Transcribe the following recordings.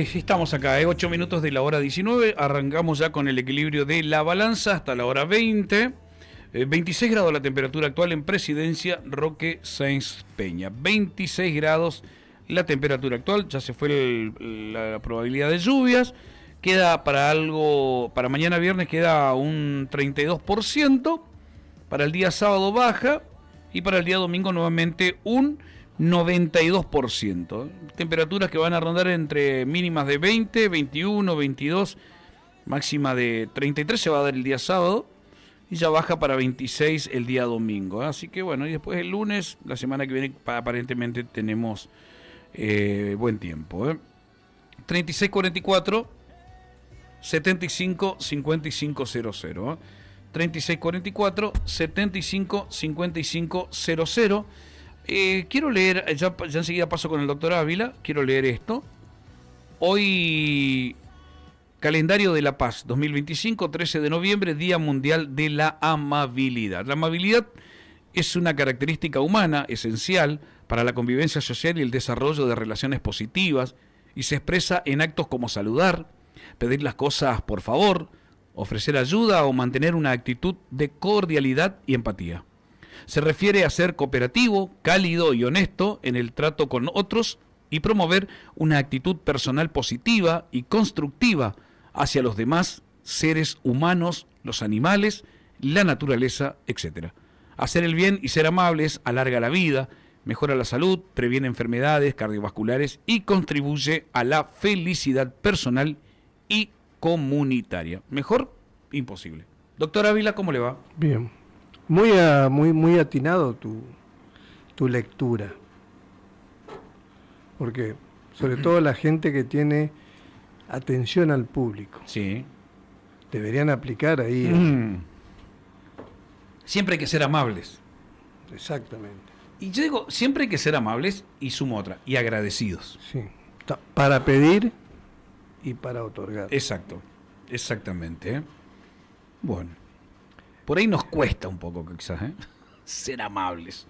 Estamos acá, 8 minutos de la hora 19. Arrancamos ya con el equilibrio de la balanza hasta la hora 20. 26 grados la temperatura actual en Presidencia Roque Sáenz Peña. 26 grados la temperatura actual. Ya se fue la probabilidad de lluvias. Queda para mañana viernes queda un 32%. Para el día sábado baja. Y para el día domingo nuevamente un 92%. Temperaturas que van a rondar entre mínimas de 20, 21, 22, máxima de 33 se va a dar el día sábado y ya baja para 26 el día domingo. Así que bueno, y después el lunes, la semana que viene, aparentemente tenemos buen tiempo. 3644 75 55 00. 3644 75 55 00. Quiero leer, ya enseguida paso con el doctor Ávila, quiero leer esto. Hoy, calendario de la paz 2025, 13 de noviembre, Día Mundial de la Amabilidad. La amabilidad es una característica humana esencial para la convivencia social y el desarrollo de relaciones positivas y se expresa en actos como saludar, pedir las cosas por favor, ofrecer ayuda o mantener una actitud de cordialidad y empatía. Se refiere a ser cooperativo, cálido y honesto en el trato con otros y promover una actitud personal positiva y constructiva hacia los demás seres humanos, los animales, la naturaleza, etc. Hacer el bien y ser amables alarga la vida, mejora la salud, previene enfermedades cardiovasculares y contribuye a la felicidad personal y comunitaria. Mejor, imposible. Doctor Ávila, ¿cómo le va? Bien. Muy atinado tu lectura. Porque, sobre todo la gente que tiene atención al público. Sí. Deberían aplicar ahí. Siempre hay que ser amables. Exactamente. Y yo digo, siempre hay que ser amables y sumo otra, y agradecidos. Sí. Para pedir y para otorgar. Exacto. Exactamente. Bueno. Por ahí nos cuesta un poco, quizás, ser amables.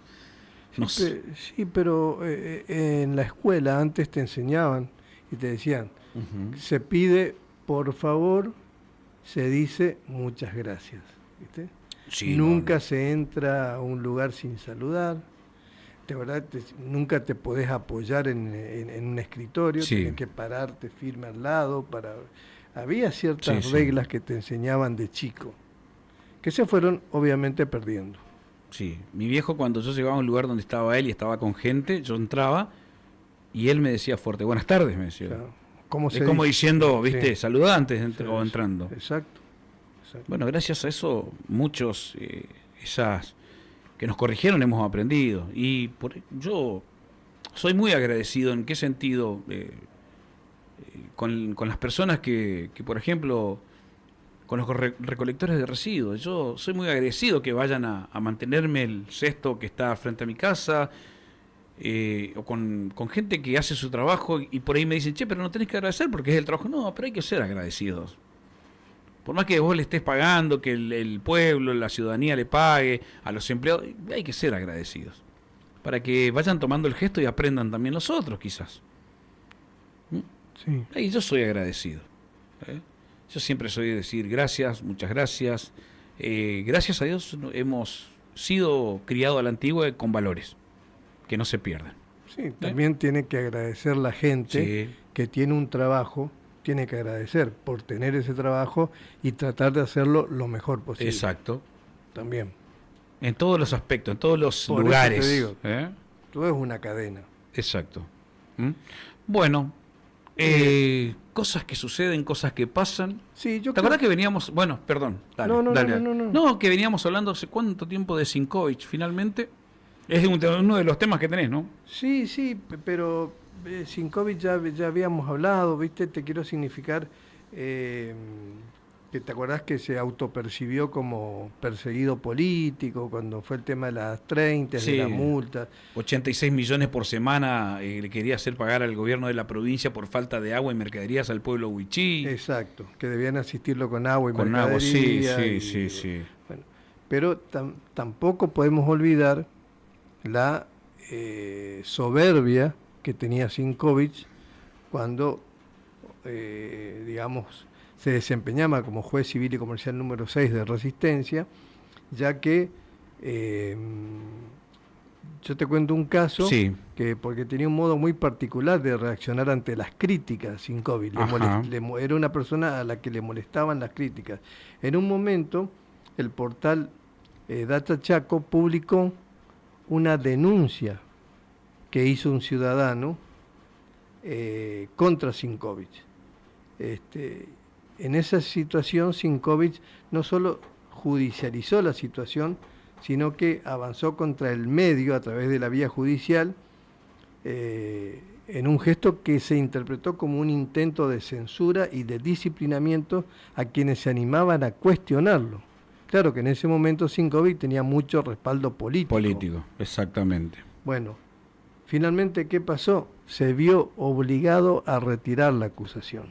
Sí, pero en la escuela antes te enseñaban y te decían, se pide por favor, se dice muchas gracias. ¿Viste? Sí, nunca se entra a un lugar sin saludar. De verdad, nunca te podés apoyar en un escritorio, sí. Tienes que pararte firme al lado. Había ciertas reglas que te enseñaban de chico, que se fueron obviamente perdiendo. Sí, mi viejo cuando yo llegaba a un lugar donde estaba él y estaba con gente, yo entraba y él me decía fuerte, buenas tardes, me decía. Claro. ¿Cómo es como diciendo, viste, sí. saluda antes o entrando. Exacto. Bueno, gracias a eso muchos, esas que nos corrigieron hemos aprendido. Y yo soy muy agradecido. ¿En qué sentido? Con las personas que, por ejemplo, con los recolectores de residuos. Yo soy muy agradecido que vayan a mantenerme el cesto que está frente a mi casa, o con gente que hace su trabajo y por ahí me dicen, che, pero no tenés que agradecer porque es el trabajo. No, pero hay que ser agradecidos. Por más que vos le estés pagando, que el pueblo, la ciudadanía le pague a los empleados, hay que ser agradecidos. Para que vayan tomando el gesto y aprendan también los otros, quizás. Sí. Y yo soy agradecido. Yo siempre soy de decir gracias, muchas gracias. Gracias a Dios hemos sido criados a la antigua con valores que no se pierdan. Sí, también tiene que agradecer la gente que tiene un trabajo, tiene que agradecer por tener ese trabajo y tratar de hacerlo lo mejor posible. Exacto. También. En todos los aspectos, en todos los por lugares. Eso te digo, todo es una cadena. Exacto. Bueno. Cosas que suceden, cosas que pasan. Sí, yo ¿Te acuerdas que veníamos? Bueno, perdón. Dale, no. No, que veníamos hablando hace cuánto tiempo de Sinkovich, finalmente. Es uno de los temas que tenés, ¿no? Sí, pero Sinkovich ya habíamos hablado, ¿viste? Te quiero significar que te acordás que se autopercibió como perseguido político cuando fue el tema de las 30, de las multas. 86 millones por semana le quería hacer pagar al gobierno de la provincia por falta de agua y mercaderías al pueblo huichí. Exacto, que debían asistirlo con agua y con mercaderías. Agua, sí. Bueno, pero tampoco podemos olvidar la soberbia que tenía Sinkovich cuando digamos, se desempeñaba como juez civil y comercial número 6 de Resistencia, ya que yo te cuento un caso Sí. que porque tenía un modo muy particular de reaccionar ante las críticas sin COVID. Ajá. Era una persona a la que le molestaban las críticas. En un momento, el portal Data Chaco publicó una denuncia que hizo un ciudadano contra Sinkovic. En esa situación, Sinkovic no solo judicializó la situación, sino que avanzó contra el medio a través de la vía judicial en un gesto que se interpretó como un intento de censura y de disciplinamiento a quienes se animaban a cuestionarlo. Claro que en ese momento Sinkovic tenía mucho respaldo político. Político, exactamente. Bueno, finalmente, ¿qué pasó? Se vio obligado a retirar la acusación.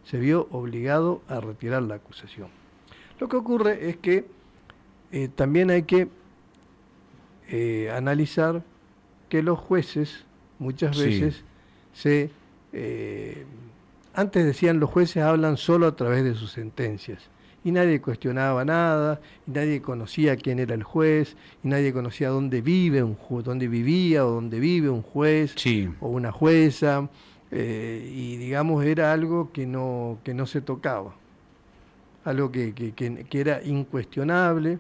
Se vio obligado a retirar la acusación. Lo que ocurre es que también hay que analizar que los jueces muchas veces antes decían los jueces hablan solo a través de sus sentencias y nadie cuestionaba nada, y nadie conocía quién era el juez, y nadie conocía dónde vivía o dónde vive un juez o una jueza, y digamos era algo que no se tocaba, algo que era incuestionable.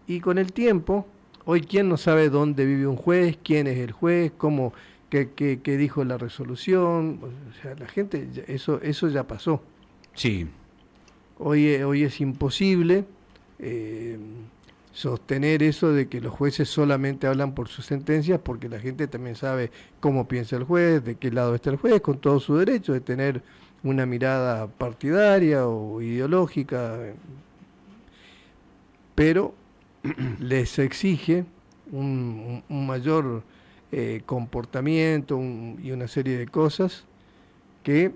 Y con el tiempo, hoy quién no sabe dónde vive un juez, quién es el juez, cómo, qué dijo la resolución, o sea, la gente, eso ya pasó. Sí. Hoy es imposible sostener eso de que los jueces solamente hablan por sus sentencias, porque la gente también sabe cómo piensa el juez, de qué lado está el juez, con todo su derecho de tener una mirada partidaria o ideológica, pero les exige un mayor comportamiento y una serie de cosas que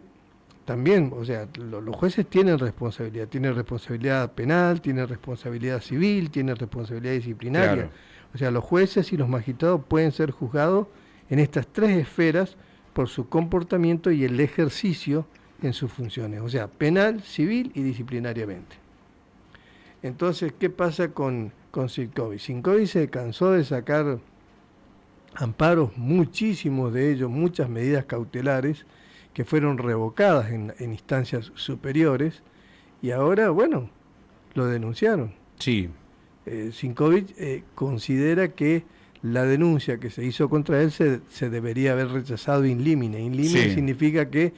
también, o sea, los jueces tienen responsabilidad penal, tienen responsabilidad civil, tienen responsabilidad disciplinaria. Claro. O sea, los jueces y los magistrados pueden ser juzgados en estas tres esferas por su comportamiento y el ejercicio en sus funciones, o sea, penal, civil y disciplinariamente. Entonces, ¿qué pasa con Sinkovic? Sinkovic se cansó de sacar amparos, muchísimos de ellos, muchas medidas cautelares que fueron revocadas en instancias superiores, y ahora, bueno, lo denunciaron. Sí. Sinkovic considera que la denuncia que se hizo contra él se debería haber rechazado in limine. In limine significa que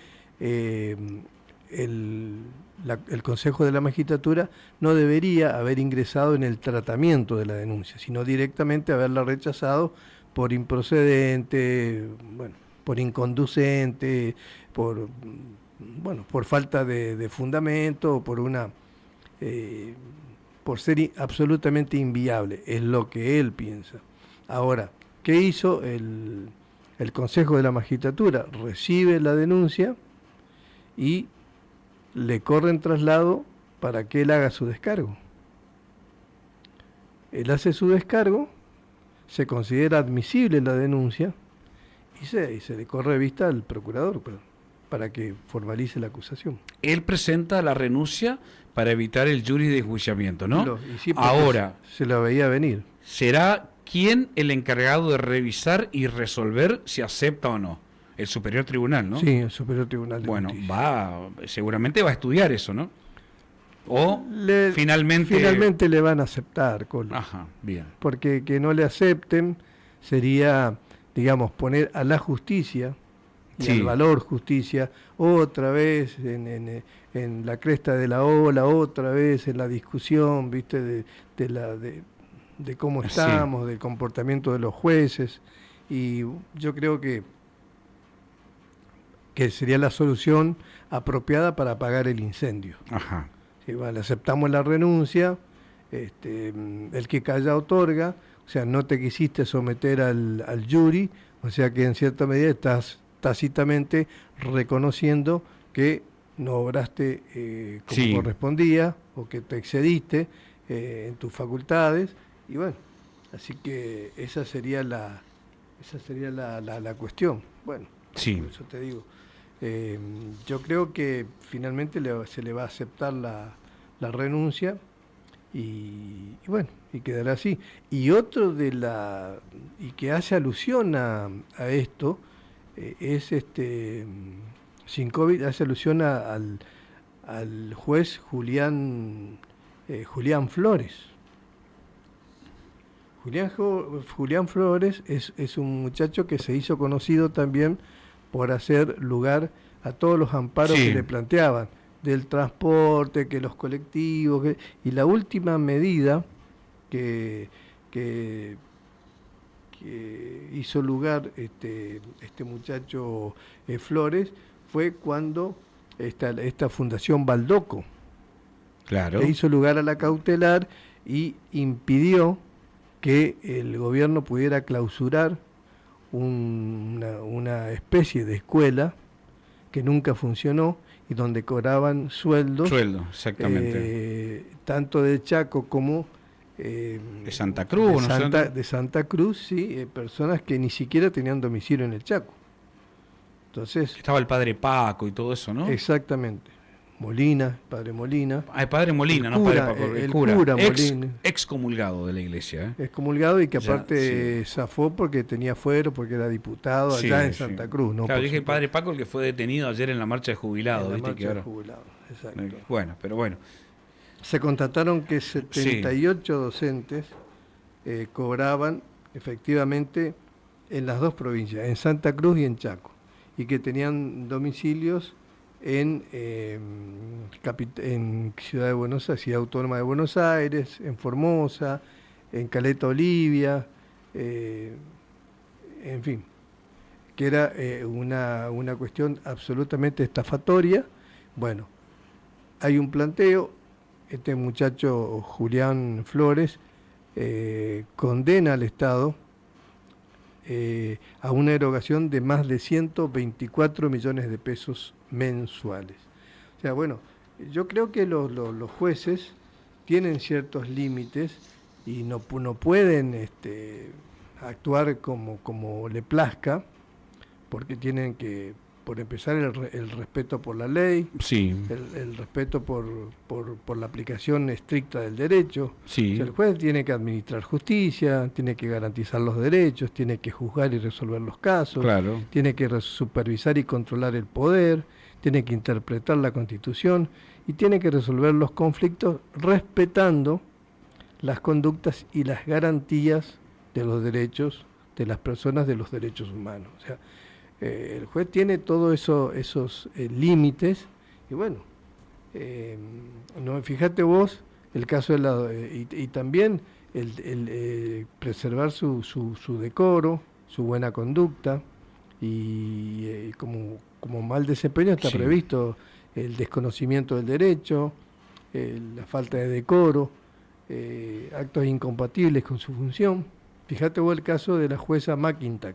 el Consejo de la Magistratura no debería haber ingresado en el tratamiento de la denuncia, sino directamente haberla rechazado por improcedente, bueno, por inconducente, por falta de fundamento, por ser absolutamente inviable, es lo que él piensa. Ahora, ¿qué hizo el Consejo de la Magistratura? Recibe la denuncia y le corren traslado para que él haga su descargo. Él hace su descargo, se considera admisible la denuncia y se le corre vista al procurador para que formalice la acusación. Él presenta la renuncia para evitar el jurisdiccionamiento, ¿no? Sí, ahora se lo veía venir. ¿Será quién el encargado de revisar y resolver si acepta o no? El Superior Tribunal, ¿no? Sí, el Superior Tribunal de Justicia. Seguramente va a estudiar eso, ¿no? O finalmente le van a aceptar, Colo. Ajá, bien. Porque que no le acepten sería, digamos, poner a la justicia y al valor justicia otra vez en la cresta de la ola, otra vez en la discusión, ¿viste? De cómo estamos, del comportamiento de los jueces, y yo creo que sería la solución apropiada para apagar el incendio. Ajá. Sí, vale, aceptamos la renuncia, el que calla otorga, o sea, no te quisiste someter al jury, o sea que en cierta medida estás tácitamente reconociendo que no obraste como correspondía o que te excediste en tus facultades, y bueno, así que esa sería la cuestión. Bueno, por eso te digo, Yo creo que finalmente se le va a aceptar la renuncia y bueno, y quedará así. Y otro y que hace alusión a esto, es Sinkovic hace alusión al juez Julián Flores. Julián Flores es un muchacho que se hizo conocido también por hacer lugar a todos los amparos Sí. que le planteaban, del transporte, que los colectivos, y la última medida que, que, que hizo lugar este muchacho Flores fue cuando esta Fundación Baldoco, Claro. que hizo lugar a la cautelar y impidió que el gobierno pudiera clausurar una especie de escuela que nunca funcionó y donde cobraban sueldos, Exactamente. tanto de Chaco como De Santa Cruz, de Santa Cruz, sí, personas que ni siquiera tenían domicilio en el Chaco. Entonces, Estaba el padre Paco y todo eso, ¿no? exactamente. Molina, padre Molina. El padre Molina, El no cura, padre Paco, el cura. cura Molina. Excomulgado de la iglesia. Excomulgado y que Ya, aparte zafó porque tenía fuero, porque era diputado Sí, allá en sí. Santa Cruz. ¿No? Claro, Por dije el supuesto. padre Paco, el que fue detenido ayer en la marcha de jubilados. En la ¿Viste? marcha Que de ahora... jubilados, exacto. Bueno, pero bueno. Se constataron que 78 docentes cobraban efectivamente en las dos provincias, en Santa Cruz y en Chaco, y que tenían domicilios en Ciudad de Buenos Aires, Ciudad Autónoma de Buenos Aires, en Formosa, en Caleta Olivia, en fin, que era una cuestión absolutamente estafatoria. Bueno, hay un planteo, este muchacho Julián Flores condena al Estado a una erogación de más de 124 millones de pesos mensuales. O sea, bueno, yo creo que los jueces tienen ciertos límites y no pueden actuar como le plazca, porque tienen que, por empezar, el respeto por la ley, Sí, el respeto por la aplicación estricta del derecho. sí. O sea, el juez tiene que administrar justicia, tiene que garantizar los derechos, tiene que juzgar y resolver los casos, Claro. tiene que supervisar y controlar el poder, tiene que interpretar la Constitución y tiene que resolver los conflictos respetando las conductas y las garantías de los derechos de las personas, de los derechos humanos. O sea, el juez tiene todos esos límites y bueno, no, fíjate vos el caso de y también el preservar su decoro, su buena conducta y como mal desempeño está Sí. previsto el desconocimiento del derecho, la falta de decoro, actos incompatibles con su función. Fíjate vos el caso de la jueza McIntyre,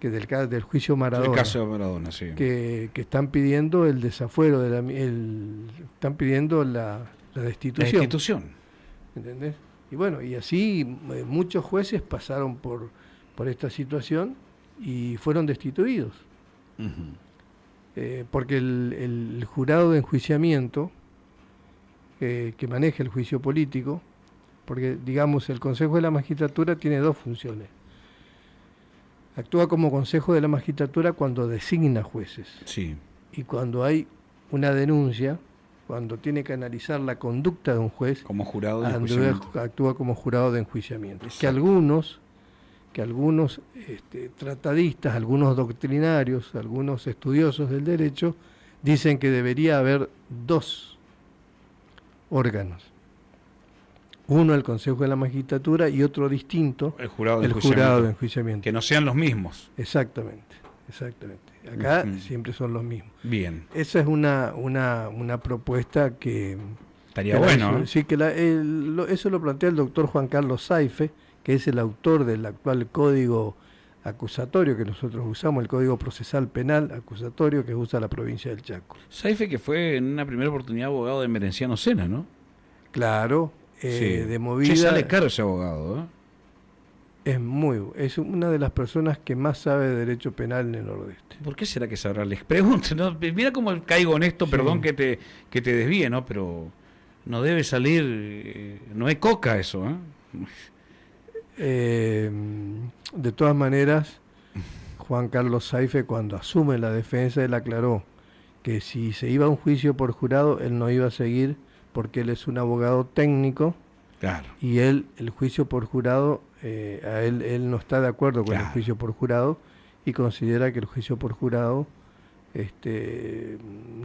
que del juicio Maradona, El caso de Maradona, sí. que están pidiendo el desafuero, están pidiendo la La destitución. institución. ¿Entendés? Y bueno, y así muchos jueces pasaron por esta situación y fueron destituidos. Ujú. Porque el jurado de enjuiciamiento que maneja el juicio político, porque digamos el Consejo de la Magistratura tiene dos funciones. Actúa como Consejo de la Magistratura cuando designa jueces Sí. y cuando hay una denuncia, cuando tiene que analizar la conducta de un juez, Como jurado de enjuiciamiento. actúa como jurado de enjuiciamiento. Exacto. Que algunos tratadistas, algunos doctrinarios, algunos estudiosos del derecho dicen que debería haber dos órganos. Uno el Consejo de la Magistratura y otro distinto, El jurado de el enjuiciamiento. jurado de enjuiciamiento. Que no sean los mismos. Exactamente. Acá Ujú. siempre son los mismos. Bien. Esa es una propuesta que... Estaría bueno, ¿eh? Sí, que eso lo plantea el doctor Juan Carlos Saife, que es el autor del actual código acusatorio que nosotros usamos, el Código Procesal Penal acusatorio que usa la provincia del Chaco. Saife, que fue en una primera oportunidad abogado de Merenciano Sena, ¿no? Claro, Sí. de movida... Che, sale caro ese abogado, ¿eh? Es una de las personas que más sabe de derecho penal en el Nordeste. ¿Por qué será que sabrá? Les pregunto, ¿no? Mira cómo caigo en esto, Sí. perdón que te desvíe, ¿no? Pero no debe salir, no es coca eso, ¿eh? De todas maneras, Juan Carlos Saife, cuando asume la defensa, él aclaró que si se iba a un juicio por jurado, él no iba a seguir porque él es un abogado técnico Claro. y el juicio por jurado, él no está de acuerdo con el Claro. juicio por jurado y considera que el juicio por jurado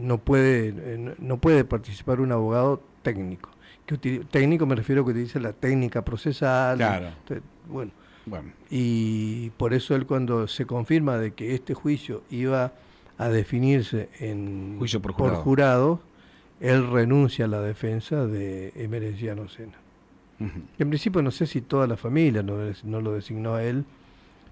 no puede participar un abogado técnico. Técnico me refiero a que utilice la técnica procesal. Claro. Entonces, bueno, Bueno, y por eso él, cuando se confirma de que este juicio iba a definirse en Juicio por jurado. jurado, él renuncia a la defensa de Emerenciano Sena. ujú. En principio no sé si toda la familia no lo designó a él,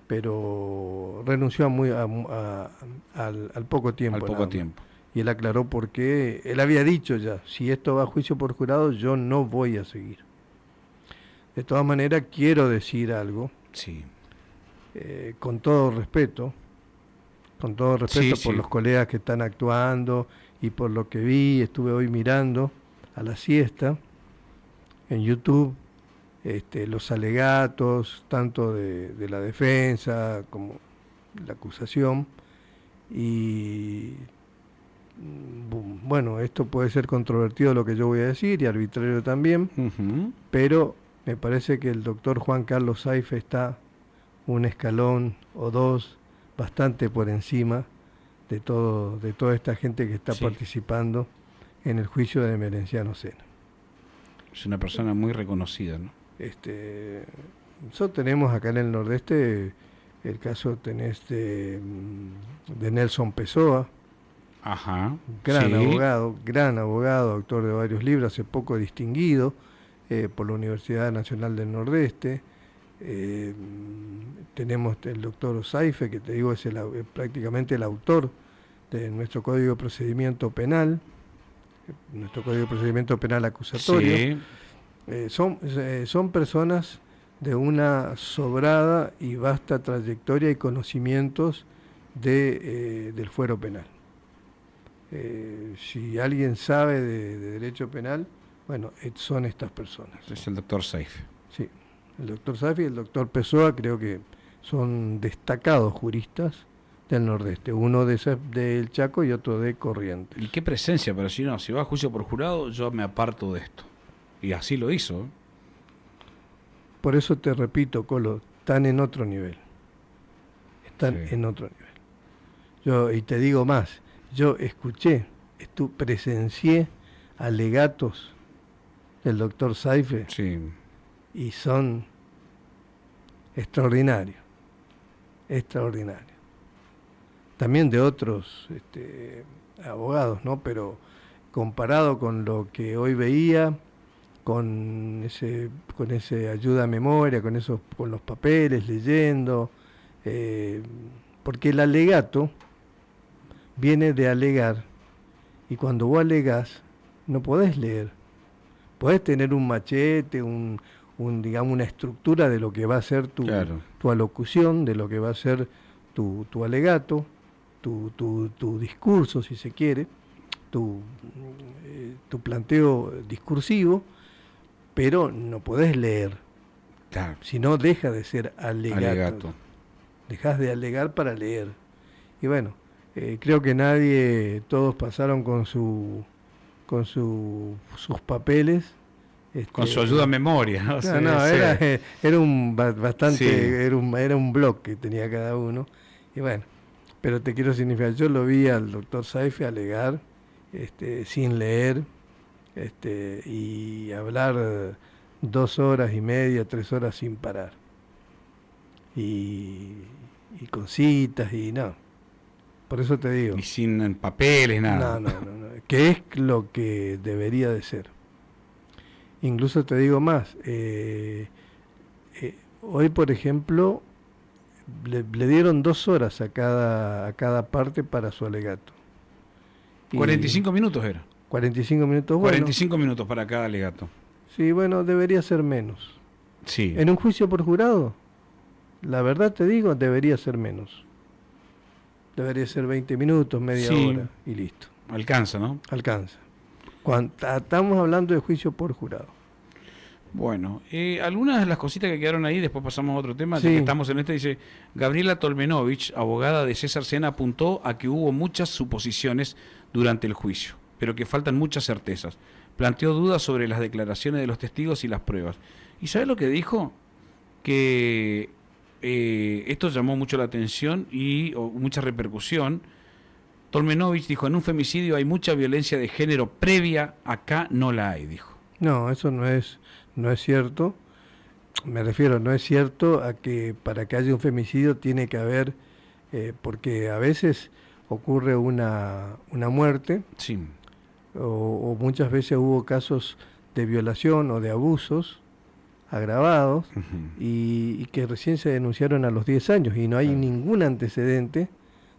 pero renunció al poco tiempo. Al nada poco más. tiempo. Y él aclaró por qué. Él había dicho ya, si esto va a juicio por jurado, yo no voy a seguir. De todas maneras, quiero decir algo, Sí. con todo respeto por Sí. los colegas que están actuando y por lo que vi. Estuve hoy mirando a la siesta en YouTube los alegatos, tanto de la defensa como la acusación, y bueno, esto puede ser controvertido lo que yo voy a decir y arbitrario también, Ujú. pero me parece que el doctor Juan Carlos Saife está un escalón o dos bastante por encima de toda esta gente que está Sí. participando en el juicio de Emerenciano Sena. Es una persona muy reconocida, ¿no? Nosotros tenemos acá en el Nordeste el caso de Nelson Pessoa, Ajá. gran Sí. abogado, autor de varios libros, hace poco distinguido por la Universidad Nacional del Nordeste. Tenemos el doctor Saife, que te digo es prácticamente el autor de nuestro Código de Procedimiento Penal, acusatorio. Sí. Son personas de una sobrada y vasta trayectoria y conocimientos del fuero penal. Si alguien sabe de derecho penal, bueno, son estas personas. Es el doctor Saife. Sí, el doctor Safi y el doctor Pessoa creo que son destacados juristas del Nordeste, uno del Chaco y otro de Corrientes. Y qué presencia, pero si no, si va a juicio por jurado, yo me aparto de esto. Y así lo hizo. ¿Eh? Por eso te repito, Colo, están en otro nivel. Sí. En otro nivel. Y te digo más, yo presencié alegatos del doctor Saife Sí. y son extraordinarios. También de otros abogados, ¿no? Pero comparado con lo que hoy veía, con ese ayuda a memoria, con los papeles, leyendo, porque el alegato viene de alegar, y cuando vos alegás no podés leer. Podés tener un machete, digamos, una estructura de lo que va a ser Claro. tu alocución, de lo que va a ser tu alegato, tu discurso, si se quiere, tu planteo discursivo, pero no podés leer, Claro. si no deja de ser alegato. Alegato. Dejás de alegar para leer. Y bueno, creo que todos pasaron con sus papeles. Con su ayuda a memoria, ¿no? No, Sí, no, sí. era bastante, Sí. era un blog que tenía cada uno. Y bueno, pero te quiero significar, yo lo vi al doctor Saife alegar, sin leer, y hablar 2 horas y media, 3 horas sin parar. Y con citas y no. Por eso te digo. Y sin papeles, nada. No. Que es lo que debería de ser. Incluso te digo más. Hoy, por ejemplo, le dieron 2 horas a cada parte para su alegato. Y 45 minutos era. 45 minutos, bueno. 45 minutos para cada alegato. Sí, bueno, debería ser menos. Sí. En un juicio por jurado, la verdad te digo, debería ser menos. Debería ser 20 minutos, media Sí. hora y listo. Alcanza, ¿no? Alcanza. Estamos hablando de juicio por jurado. Bueno, algunas de las cositas que quedaron ahí, después pasamos a otro tema, ya Sí. que estamos en este, dice, Gabriela Tolmenovich, abogada de César Sena, apuntó a que hubo muchas suposiciones durante el juicio, pero que faltan muchas certezas. Planteó dudas sobre las declaraciones de los testigos y las pruebas. ¿Y sabe lo que dijo? Que esto llamó mucho la atención y mucha repercusión. Tolmenovich dijo, en un femicidio hay mucha violencia de género previa, acá no la hay, dijo. No, eso no es cierto. Me refiero, no es cierto a que para que haya un femicidio tiene que haber, porque a veces ocurre una muerte, Sí. o muchas veces hubo casos de violación o de abusos agravados y que recién se denunciaron a los 10 años y no hay ningún antecedente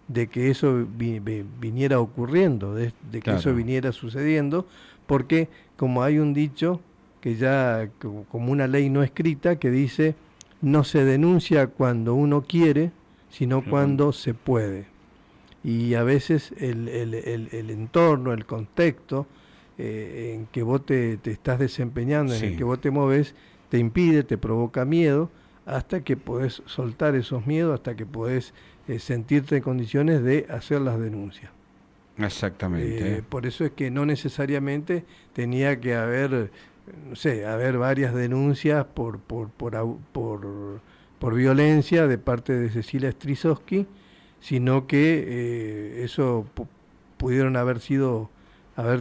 de que eso viniera ocurriendo, de que eso viniera sucediendo, porque como hay un dicho que ya como una ley no escrita que dice no se denuncia cuando uno quiere, sino cuando se puede. Y a veces el entorno, el contexto en que vos te estás desempeñando, en el que vos te moves, te impide, te provoca miedo, hasta que podés soltar esos miedos, hasta que podés sentirte en condiciones de hacer las denuncias. Exactamente. Por eso es que no necesariamente tenía que haber, no sé, haber varias denuncias por violencia de parte de Cecilia Strisowski, sino que eso pudieron haber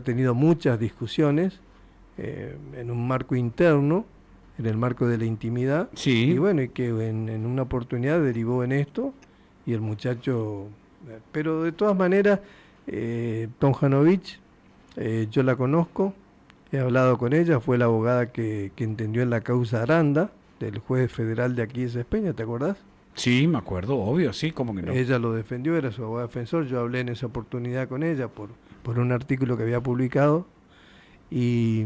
tenido muchas discusiones en un marco interno, en el marco de la intimidad, Sí. y bueno, y que en una oportunidad derivó en esto, y el muchacho, pero de todas maneras, Tomjanovich, yo la conozco, he hablado con ella, fue la abogada que entendió en la causa Aranda, del juez federal de aquí de Cespeña, ¿te acordás? Sí, me acuerdo, obvio, sí, como que no. Ella lo defendió, era su abogada defensor, yo hablé en esa oportunidad con ella por un artículo que había publicado y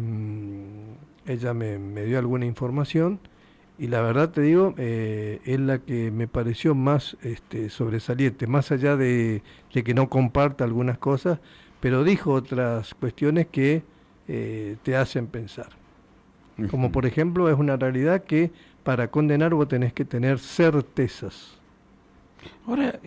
ella me dio alguna información y la verdad te digo, es la que me pareció más sobresaliente, más allá de que no comparta algunas cosas, pero dijo otras cuestiones que te hacen pensar. Como por ejemplo, es una realidad que para condenar vos tenés que tener certezas. Ahora,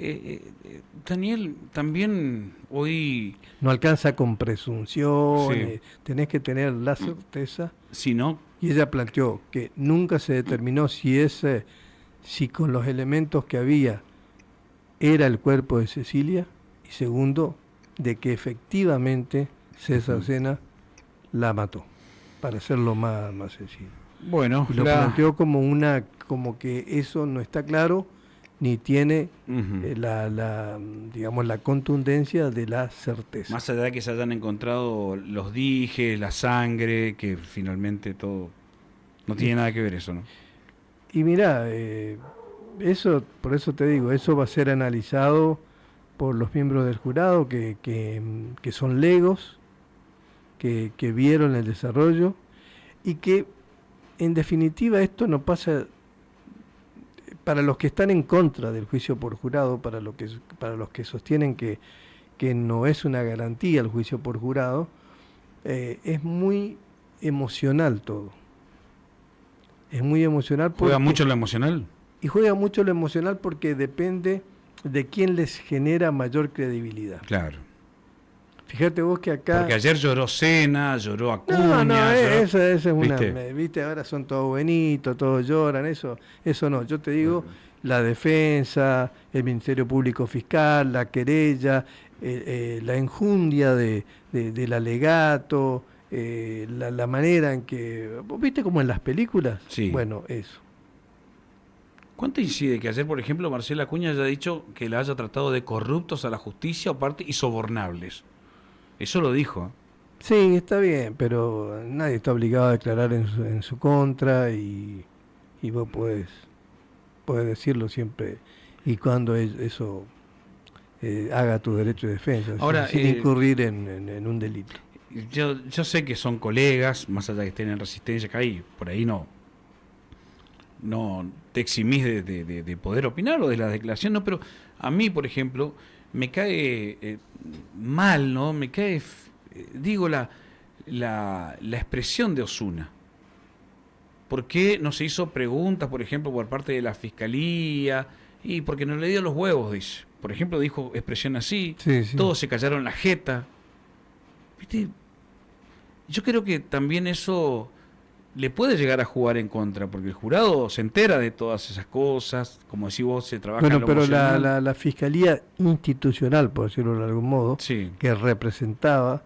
Daniel, también hoy... No alcanza con presunciones, tenés que tener la certeza. Si no... Y ella planteó que nunca se determinó si con los elementos que había era el cuerpo de Cecilia, y segundo, de que efectivamente César Sena la mató, para hacerlo más sencillo. Bueno, y lo planteó como que eso no está claro, ni tiene digamos, la contundencia de la certeza. Más allá de que se hayan encontrado los dijes, la sangre, que finalmente todo... No tiene nada que ver eso, ¿no? Y mirá, eso, por eso te digo, eso va a ser analizado por los miembros del jurado que son legos, que vieron el desarrollo y que en definitiva esto no pasa para los que están en contra del juicio por jurado, para los que sostienen que no es una garantía el juicio por jurado, es muy emocional todo. Es muy emocional. ¿Juega mucho lo emocional? Y juega mucho lo emocional porque depende de quién les genera mayor credibilidad. Claro. Fíjate vos que acá... Porque ayer lloró Sena, lloró Acuña... No, esa es una... ¿Viste? ¿Viste? Ahora son todos buenitos, todos lloran, eso no. Yo te digo, la defensa, el Ministerio Público Fiscal, la querella, la enjundia del alegato, la manera en que... ¿Viste como en las películas? Sí. Bueno, eso. ¿Cuánto incide que ayer, por ejemplo, Marcela Acuña haya dicho que la haya tratado de corruptos a la justicia aparte y sobornables? Eso lo dijo. Sí, está bien, pero nadie está obligado a declarar en su contra y vos podés decirlo siempre y cuando eso haga tu derecho de defensa, ahora, sin incurrir en un delito. Yo sé que son colegas, más allá de que estén en Resistencia, que ahí por ahí no no te eximís de poder opinar o de la declaración, no, pero a mí, por ejemplo, me cae mal, ¿no? Me cae, digo, la expresión de Osuna. ¿Por qué no se hizo preguntas, por ejemplo, por parte de la Fiscalía? Y porque no le dio los huevos, dice. Por ejemplo, dijo expresión así, Sí, sí. todos se callaron la jeta. ¿Viste? Yo creo que también eso le puede llegar a jugar en contra, porque el jurado se entera de todas esas cosas, como decís vos, se trabaja en Bueno, lo pero emocional. la Fiscalía Institucional, por decirlo de algún modo, Sí, que representaba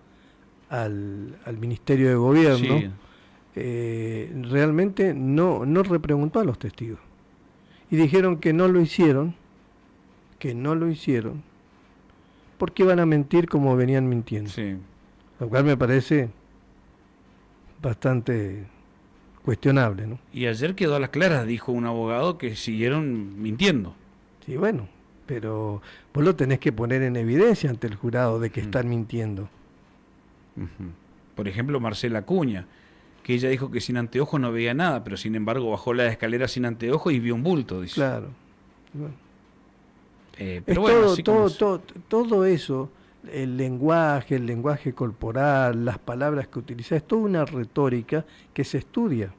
al Ministerio de Gobierno, sí, realmente no repreguntó a los testigos. Y dijeron que no lo hicieron, porque iban a mentir como venían mintiendo. sí. Lo cual me parece bastante cuestionable, ¿no? Y ayer quedó a las claras, dijo un abogado, que siguieron mintiendo. Sí, bueno, pero vos lo tenés que poner en evidencia ante el jurado de que Ujú, están mintiendo. ujú. Por ejemplo, Marcela Acuña, que ella dijo que sin anteojos no veía nada, pero sin embargo bajó la escalera sin anteojos y vio un bulto, dice. Claro. Bueno. Pero Es bueno, todo, así como todo, es. todo, todo eso, el lenguaje corporal, las palabras que utiliza, es toda una retórica que se estudia,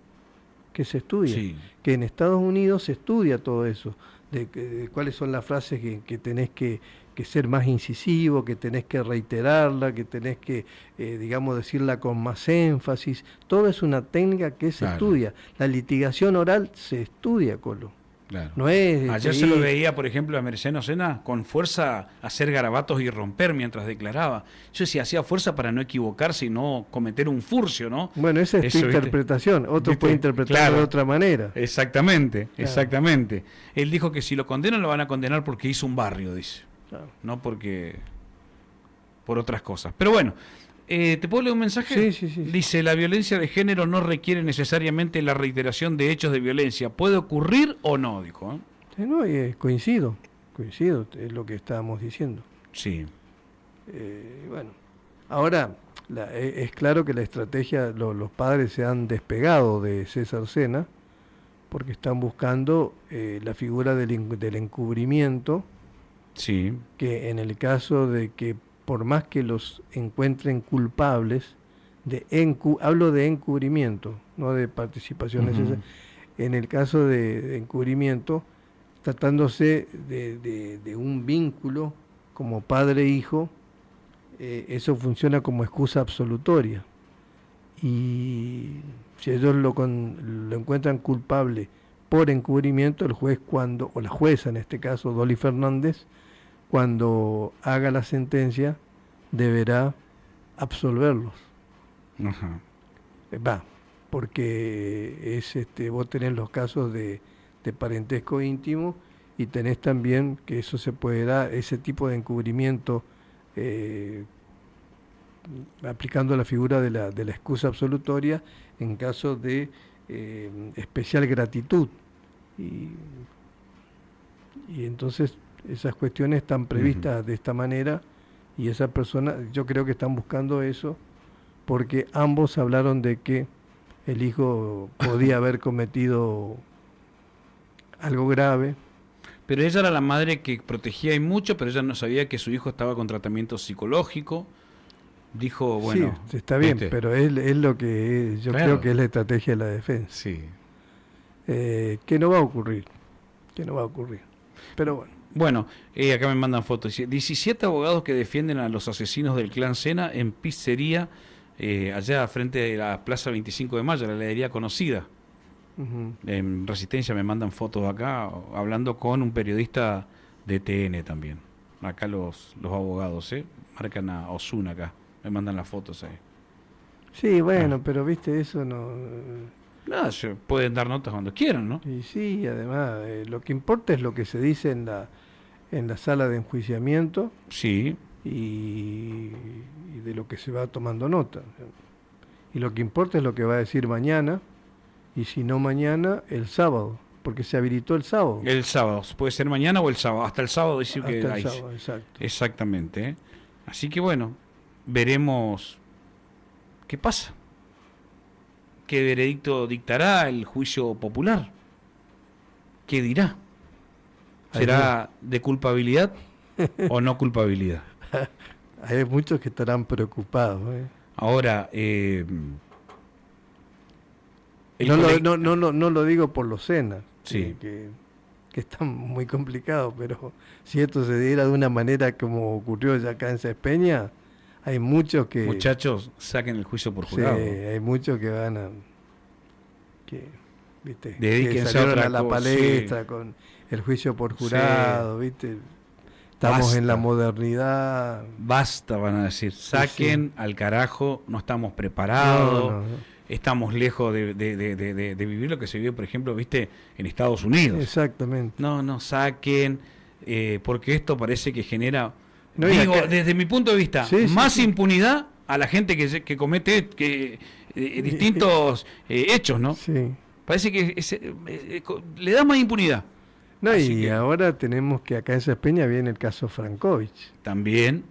que se estudia, Sí, que en Estados Unidos se estudia todo eso, de cuáles son las frases que tenés que ser más incisivo, que tenés que reiterarla, que tenés que, digamos, decirla con más énfasis. Todo es una técnica que se claro, estudia. La litigación oral se estudia, Colo. claro. No es Ayer se lo veía, por ejemplo, a Mercedes Sena con fuerza hacer garabatos y romper mientras declaraba. Yo decía, hacía fuerza para no equivocarse y no cometer un furcio, ¿no? Bueno, esa es tu Eso, ¿viste? interpretación. Otro puede ¿Viste? interpretarlo de Claro, otra manera. exactamente, Claro, exactamente. Él dijo que si lo condenan lo van a condenar porque hizo un barrio, dice, claro. no porque por otras cosas. Pero bueno, ¿te puedo leer un mensaje? Sí, sí, sí, sí. Dice, la violencia de género no requiere necesariamente la reiteración de hechos de violencia. ¿Puede ocurrir o no? Dijo. Sí, no, coincido, es lo que estábamos diciendo. Sí. Bueno, ahora es claro que la estrategia, los padres se han despegado de César Sena porque están buscando la figura del encubrimiento, Sí. que en el caso de que por más que los encuentren culpables, hablo de encubrimiento, no de participación Ujú. necesaria, en el caso de encubrimiento, tratándose de un vínculo como padre-hijo, eso funciona como excusa absolutoria. Y si ellos lo encuentran culpable por encubrimiento, el juez o la jueza en este caso, Dolly Fernández, cuando haga la sentencia, deberá absolverlos. Ajá. Va, porque vos tenés los casos de parentesco íntimo y tenés también que eso se puede dar, ese tipo de encubrimiento, eh, aplicando la figura de la excusa absolutoria en caso de especial gratitud. Y, y entonces esas cuestiones están Ujú. previstas de esta manera y esa persona, yo creo que están buscando eso porque ambos hablaron de que el hijo podía haber cometido algo grave. Pero ella era la madre que protegía y mucho, pero ella no sabía que su hijo estaba con tratamiento psicológico. Dijo, Sí, bueno, está bien, ¿viste? pero es lo que yo creo Claro. que es la estrategia de la defensa. Sí. Que no va a ocurrir, que no va a ocurrir. Pero bueno, Bueno, acá me mandan fotos. Dice, 17 abogados que defienden a los asesinos del clan Sena en pizzería, allá frente de la Plaza 25 de Mayo, la heladería conocida. ujú. En Resistencia me mandan fotos acá, hablando con un periodista de TN también. Acá los abogados, marcan a Osuna acá, me mandan las fotos ahí. Sí, Ah, bueno, pero viste, eso no... nada, pueden dar notas cuando quieran, ¿no? Y sí, además, lo que importa es lo que se dice en la sala de enjuiciamiento Sí, y, y de lo que se va tomando nota. Y lo que importa es lo que va a decir mañana, y si no mañana, el sábado, porque se habilitó el sábado, el sábado, puede ser mañana o el sábado, hasta el sábado dice hasta que el hay. sábado, exacto. Exactamente, ¿eh? Así que bueno, veremos qué pasa, qué veredicto dictará el juicio popular. ¿qué dirá? ¿Será de culpabilidad o no culpabilidad? Hay muchos que estarán preocupados. Ahora, No lo digo por los cenas, sí. que están muy complicados, pero si esto se diera de una manera como ocurrió ya acá en Cespeña, hay muchos que... Muchachos, saquen el juicio por jurado. Sí, hay muchos que van a... ¿viste? Dedíquense que salieron a otra a la cosa, palestra sí. con el juicio por jurado, ¿viste? Estamos Basta. en la modernidad. Basta, van a decir. Saquen al carajo, no estamos preparados. No. Estamos lejos de vivir lo que se vive, por ejemplo, viste, en Estados Unidos. Exactamente. No, saquen, porque esto parece que genera, No, digo, acá, desde mi punto de vista, más impunidad a la gente que comete distintos hechos, ¿no? Sí. Parece que le da más impunidad. No, Así y que, ahora tenemos que acá en Cespeña viene el caso Frankovich. También,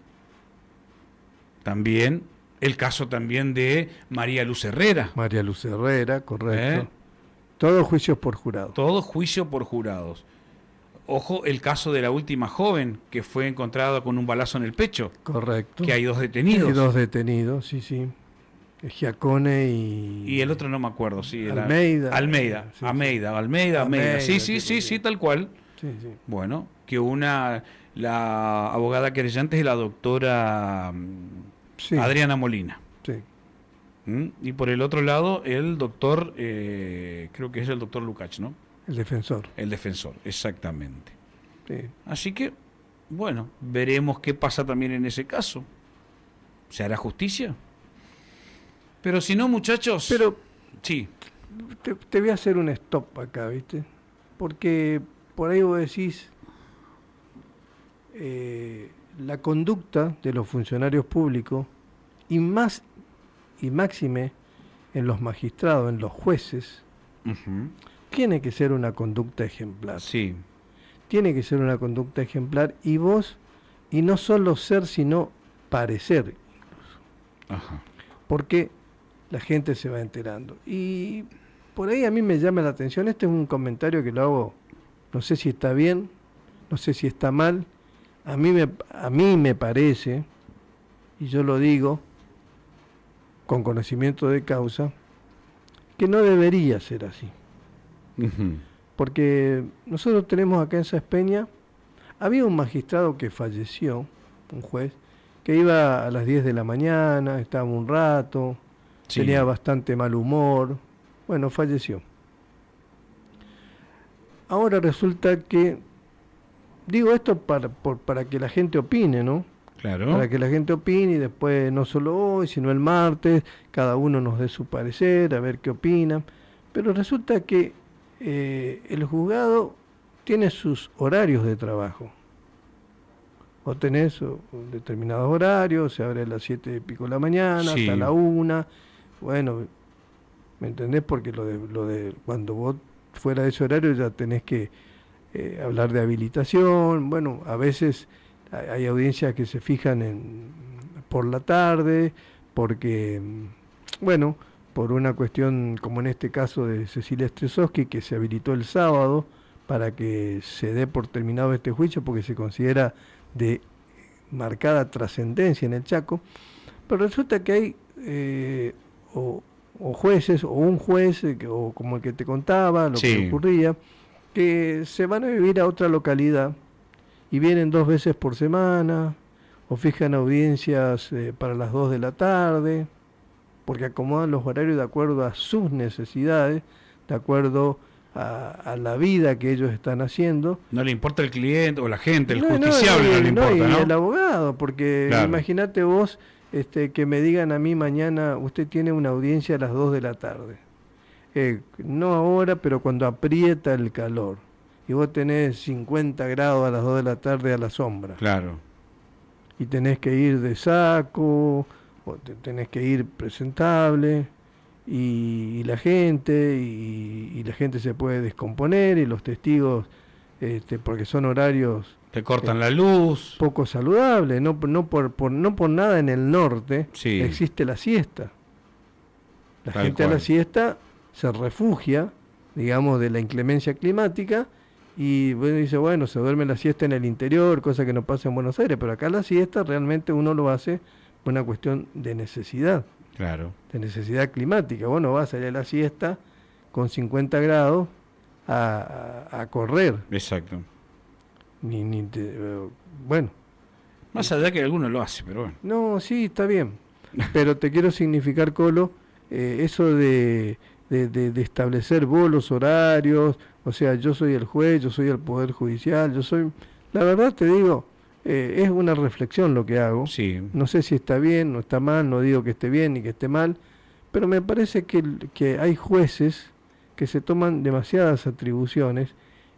el caso también de María Luz Herrera. María Luz Herrera, correcto. Todos juicios por jurado. Todo juicio por jurados. Ojo, el caso de la última joven que fue encontrada con un balazo en el pecho. Correcto. Que hay 2 detenidos. Hay 2 detenidos, sí. Giacone y el otro no me acuerdo, sí. Almeida. Almeida. Sí, tal cual. Sí. Bueno, que la abogada querellante es la doctora Adriana Molina. Sí. Y por el otro lado, el doctor, creo que es el doctor Lukács, ¿no? El defensor. El defensor, exactamente. Sí. Así que, bueno, veremos qué pasa también en ese caso. ¿Se hará justicia? Pero si no, muchachos... Pero sí. Te voy a hacer un stop acá, ¿viste? Porque por ahí vos decís, la conducta de los funcionarios públicos, y máxime en los magistrados, en los jueces, tiene que ser una conducta ejemplar. Sí. Tiene que ser una conducta ejemplar, y no solo ser, sino parecer. Ajá. Porque la gente se va enterando. Y por ahí a mí me llama la atención, este es un comentario que lo hago, no sé si está bien, no sé si está mal, a mí me parece, y yo lo digo con conocimiento de causa, que no debería ser así. Porque nosotros tenemos acá en Cespeña, había un magistrado que falleció, un juez, que iba a las 10 de la mañana, estaba un rato, tenía bastante mal humor, bueno, falleció. Ahora resulta que, digo esto para que la gente opine, ¿no? Claro. Para que la gente opine, y después no solo hoy, sino el martes, cada uno nos dé su parecer, a ver qué opina. Pero resulta que el juzgado tiene sus horarios de trabajo. Vos tenés determinados horarios, se abre a las 7:00 de la mañana, hasta la 1:00. Bueno, ¿me entendés? Porque lo de cuando vos fuera de ese horario ya tenés que hablar de habilitación. Bueno, a veces hay audiencias que se fijan por la tarde, porque, bueno, por una cuestión como en este caso de Cecilia Stresowski, que se habilitó el sábado para que se dé por terminado este juicio, porque se considera de marcada trascendencia en el Chaco. Pero resulta que hay o jueces, o un juez, o como el que te contaba, lo que ocurría, que se van a vivir a otra localidad y vienen 2 veces por semana, o fijan audiencias para las 2 de la tarde, porque acomodan los horarios de acuerdo a sus necesidades, de acuerdo a la vida que ellos están haciendo. No le importa el cliente o la gente, el justiciable no le importa, ¿no? Y el abogado, porque imagínate vos que me digan a mí mañana, usted tiene una audiencia a las 2 de la tarde. No ahora, pero cuando aprieta el calor. Y vos tenés 50 grados a las 2 de la tarde a la sombra. Claro. Y tenés que ir de saco, o tenés que ir presentable, y la gente, y la gente se puede descomponer, y los testigos, porque son horarios... Te cortan la luz. Poco saludables, no por nada en el norte existe la siesta. La gente a la siesta se refugia, digamos, de la inclemencia climática, Y bueno, dice, bueno, se duerme la siesta en el interior, cosa que no pasa en Buenos Aires, pero acá la siesta realmente uno lo hace por una cuestión de necesidad, Claro. de necesidad climática. Vos no vas a ir a la siesta con 50 grados a correr. Exacto. Bueno. Más allá que alguno lo hace, pero bueno. No, sí, está bien. Pero te quiero significar, Colo, eso de establecer bolos horarios, o sea, yo soy el juez, yo soy el Poder Judicial, yo soy... La verdad te digo, es una reflexión lo que hago. Sí. No sé si está bien o está mal, no digo que esté bien ni que esté mal, pero me parece que hay jueces que se toman demasiadas atribuciones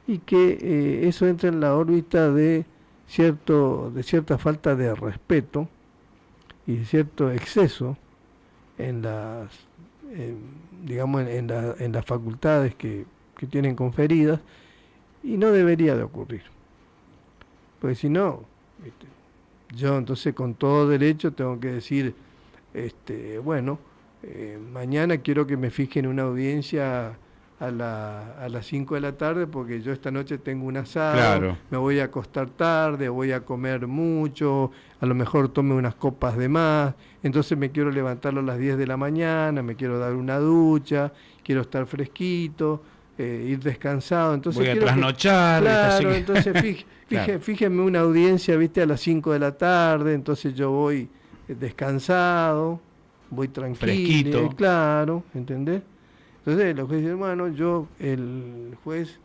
y que eso entra en la órbita de cierta falta de respeto y de cierto exceso en en las facultades que tienen conferidas, y no debería de ocurrir, porque si no, yo entonces con todo derecho tengo que decir, bueno, mañana quiero que me fijen una audiencia a las 5 de la tarde porque yo esta noche tengo un asado, Claro. me voy a acostar tarde, voy a comer mucho, a lo mejor tome unas copas de más, entonces me quiero levantar a las 10 de la mañana, me quiero dar una ducha, quiero estar fresquito, ir descansado, entonces voy a quiero trasnochar. claro, así que... entonces Claro. fíjenme una audiencia, viste, a las 5 de la tarde, entonces yo voy descansado, voy tranquilo, Fresquito. claro, ¿entendés? Entonces los jueces dicen, bueno, el juez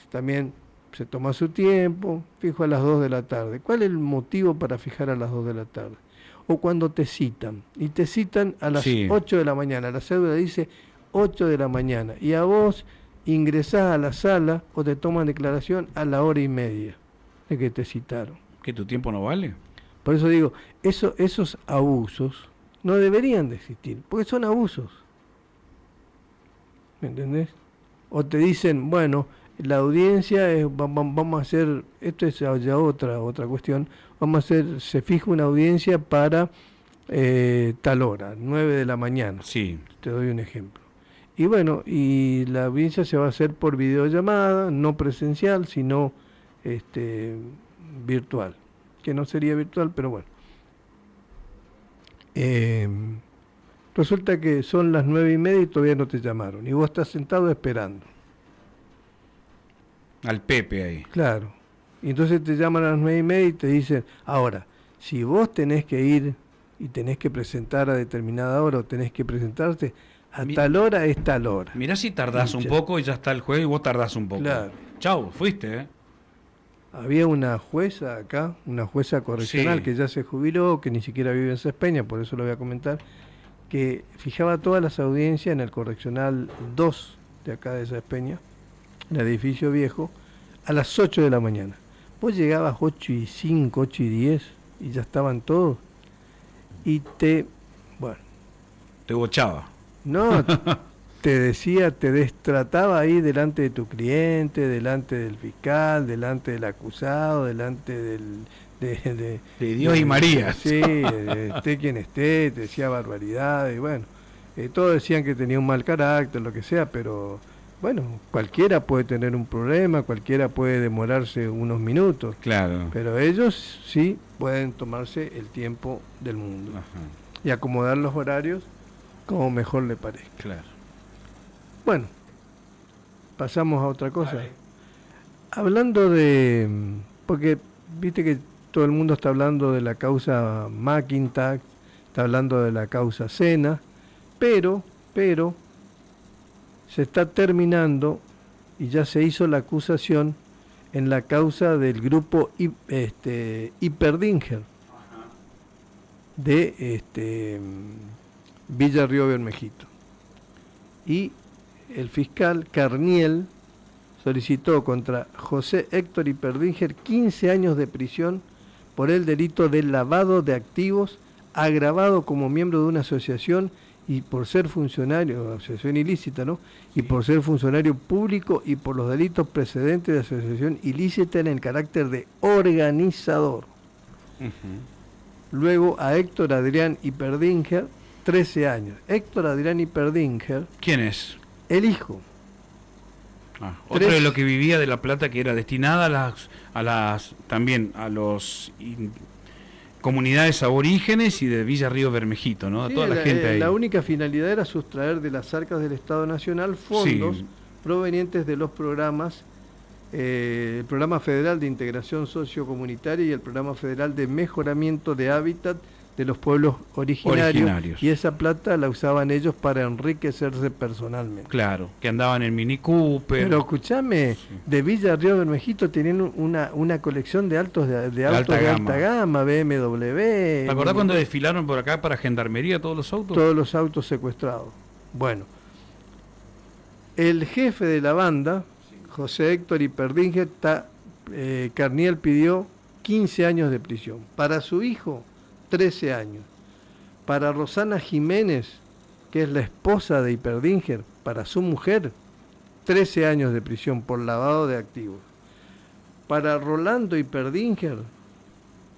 también se toma su tiempo, fijo a las 2 de la tarde. ¿Cuál es el motivo para fijar a las 2 de la tarde? O cuando te citan, y te citan a las Sí. 8 de la mañana, la cédula dice 8 de la mañana, y a vos ingresás a la sala o te toman declaración a la hora y media de que te citaron. ¿Que tu tiempo no vale? Por eso digo, esos abusos no deberían de existir, porque son abusos. ¿Me entendés? O te dicen, bueno, la audiencia es, vamos a hacer, esto es ya otra cuestión, vamos a hacer, se fija una audiencia para tal hora, 9 de la mañana. Sí. Te doy un ejemplo. Y bueno, y la audiencia se va a hacer por videollamada, no presencial, sino virtual, que no sería virtual, pero bueno. Resulta que son las 9:30 y todavía no te llamaron, y vos estás sentado esperando. Al Pepe ahí. Claro. Y entonces te llaman a las 9:30 y te dicen, ahora, si vos tenés que ir y tenés que presentar a determinada hora o tenés que presentarte, a tal hora es tal hora. Mirá si tardás un poco y ya está el juez y vos tardás un poco. Claro. Chau, fuiste, ¿eh? Había una jueza acá, una jueza correccional, Sí. que ya se jubiló, que ni siquiera vive en Sespeña, por eso lo voy a comentar, que fijaba todas las audiencias en el correccional 2 de acá de Sespeña, en el edificio viejo, a las 8 de la mañana. Vos llegabas 8:05, 8:10 y ya estaban todos. Y bueno, Te bochaba. no, te decía, te destrataba ahí delante de tu cliente, delante del fiscal, delante del acusado, delante de Dios y María. Sí, esté quien esté, te decía barbaridades, y bueno, todos decían que tenía un mal carácter, lo que sea, pero bueno, cualquiera puede tener un problema, cualquiera puede demorarse unos minutos, Claro. pero ellos sí pueden tomarse el tiempo del mundo Ajá. y acomodar los horarios como mejor le parezca. Claro. Bueno, pasamos a otra cosa. Vale. Hablando porque viste que todo el mundo está hablando de la causa McIntyre, está hablando de la causa Sena, pero se está terminando y ya se hizo la acusación en la causa del grupo Hiperdinger de Villa Río Bermejito. Y el fiscal Carniel solicitó contra José Héctor Hiperdinger 15 años de prisión por el delito de lavado de activos agravado como miembro de una asociación y por ser funcionario, asociación ilícita, ¿no? Y por ser funcionario público y por los delitos precedentes de asociación ilícita en el carácter de organizador. Uh-huh. Luego a Héctor Adrián Hiperdinger, 13 años. Héctor Adrián Hiperdinger, ¿Quién es? el hijo. Otro de lo que vivía de la plata que era destinada también a los comunidades aborígenes y de Villa Río Bermejito, ¿no? A toda la gente ahí. La única finalidad era sustraer de las arcas del Estado Nacional fondos provenientes de los programas, el Programa Federal de Integración Sociocomunitaria y el Programa Federal de Mejoramiento de Hábitat de los pueblos originarios, y esa plata la usaban ellos para enriquecerse personalmente. Claro, que andaban en Mini Cooper. Pero escúchame, de Villa Río Bermejito tenían una colección de autos de alta gama, BMW. ¿Te acordás cuando desfilaron por acá para Gendarmería todos los autos? Todos los autos secuestrados. Bueno, el jefe de la banda, José Héctor Iperdinger, Carniel pidió 15 años de prisión. Para su hijo, 13 años. Para Rosana Jiménez, que es la esposa de Iperdinger, para su mujer, 13 años de prisión por lavado de activos. Para Rolando Iperdinger,